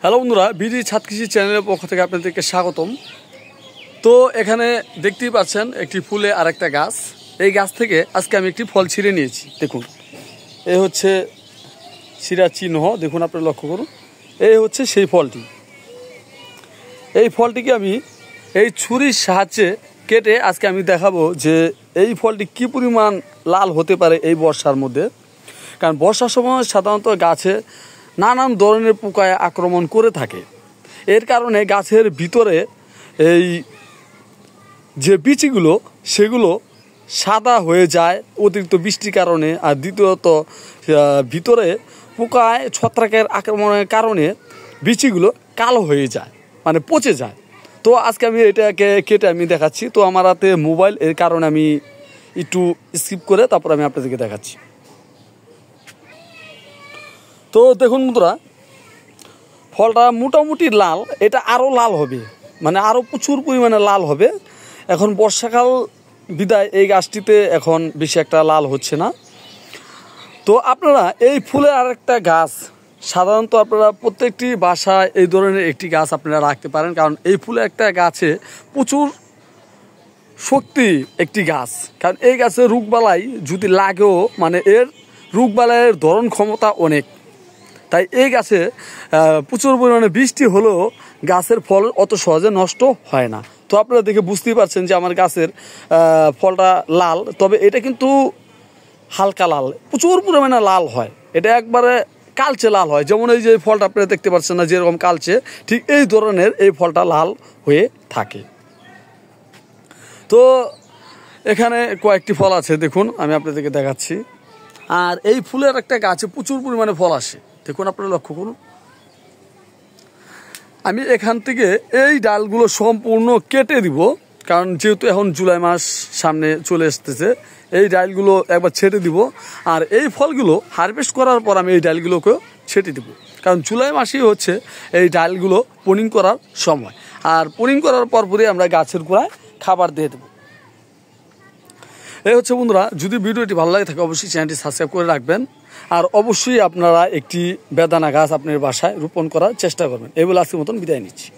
Hello বন্ধুরা, BD ছাদ কৃষি চ্যানেলের পক্ষ থেকে আপনাদেরকে স্বাগতম। তো এখানে দেখতেই পাচ্ছেন একটি ফুলে আর একটা গাছ। এই গাছ থেকে আজকে আমি একটি ফল ছিঁড়ে নিয়েছি। দেখুন, এই হচ্ছে শিরা চিহ্ন, দেখুন আপনারা লক্ষ্য করুন। এই হচ্ছে সেই ফলটি। এই ফলটিকে আমি এই ছুরির সাহায্যে কেটে আজকে আমি দেখাবো যে এই ফলটি কী পরিমাণ লাল হতে পারে এই বর্ষার মধ্যে। কারণ বর্ষার সময় সাধারণত গাছে নানান ধরনের পোকায় আক্রমণ করে থাকে। এর কারণে গাছের ভিতরে এই যে বিচিগুলো সেগুলো সাদা হয়ে যায় অতিরিক্ত বৃষ্টির কারণে। আর দ্বিতীয়ত ভিতরে পোকায় ছত্রাকের আক্রমণের কারণে বিচিগুলো কালো হয়ে যায়, মানে পচে যায়। তো আজকে আমি এটাকে কেটে আমি দেখাচ্ছি। তো আমার হাতে মোবাইল, এর কারণে আমি একটু স্কিপ করে তারপর আমি আপনাদেরকে দেখাচ্ছি। তো দেখুন বন্ধুরা, ফলটা মোটামুটি লাল, এটা আরও লাল হবে, মানে আরও প্রচুর পরিমাণে লাল হবে। এখন বর্ষাকাল বিদায় এই গাছটিতে এখন বেশি একটা লাল হচ্ছে না। তো আপনারা এই ফুলের আরেকটা গাছ সাধারণত আপনারা প্রত্যেকটি বাসায় এই ধরনের একটি গাছ আপনারা রাখতে পারেন, কারণ এই ফুলের একটা গাছে প্রচুর শক্তি একটি গাছ। কারণ এই গাছে রোগবালাই যদি লাগেও, মানে এর রোগবালাইয়ের ধরন ক্ষমতা অনেক। তাই এই গাছে প্রচুর পরিমাণে বৃষ্টি হলেও গাছের ফল অত সহজে নষ্ট হয় না। তো আপনারা দেখে বুঝতেই পারছেন যে আমার গাছের ফলটা লাল, তবে এটা কিন্তু হালকা লাল, প্রচুর পরিমাণে লাল হয়। এটা একবারে কালচে লাল হয়। যেমন এই যে ফলটা আপনারা দেখতে পাচ্ছেন না, যেরকম কালচে, ঠিক এই ধরনের এই ফলটা লাল হয়ে থাকে। তো এখানে কয়েকটি ফল আছে, দেখুন আমি আপনাদেরকে দেখাচ্ছি। আর এই ফুলের একটা গাছে প্রচুর পরিমাণে ফল আসে, দেখুন আপনারা লক্ষ্য করুন। আমি এখান থেকে এই ডালগুলো সম্পূর্ণ কেটে দিব, কারণ যেহেতু এখন জুলাই মাস সামনে চলে আসতেছে। এই ডালগুলো একবার ছেটে দিব, আর এই ফলগুলো হারভেস্ট করার পর আমি এই ডালগুলোকেও ছেটে দিব। কারণ জুলাই মাসেই হচ্ছে এই ডালগুলো পোনিং করার সময়, আর পোনিং করার পরপরই আমরা গাছের গোড়ায় খাবার দিয়ে দেবো। এই হচ্ছে বন্ধুরা, যদি ভিডিওটি ভালো লাগে থাকে অবশ্যই চ্যানেলটি সাবস্ক্রাইব করে রাখবেন। আর অবশ্যই আপনারা একটি বেদানা গাছ আপনার বাসায় রোপণ করার চেষ্টা করবেন। এই বলে আজকের মতন বিদায় নিচ্ছি।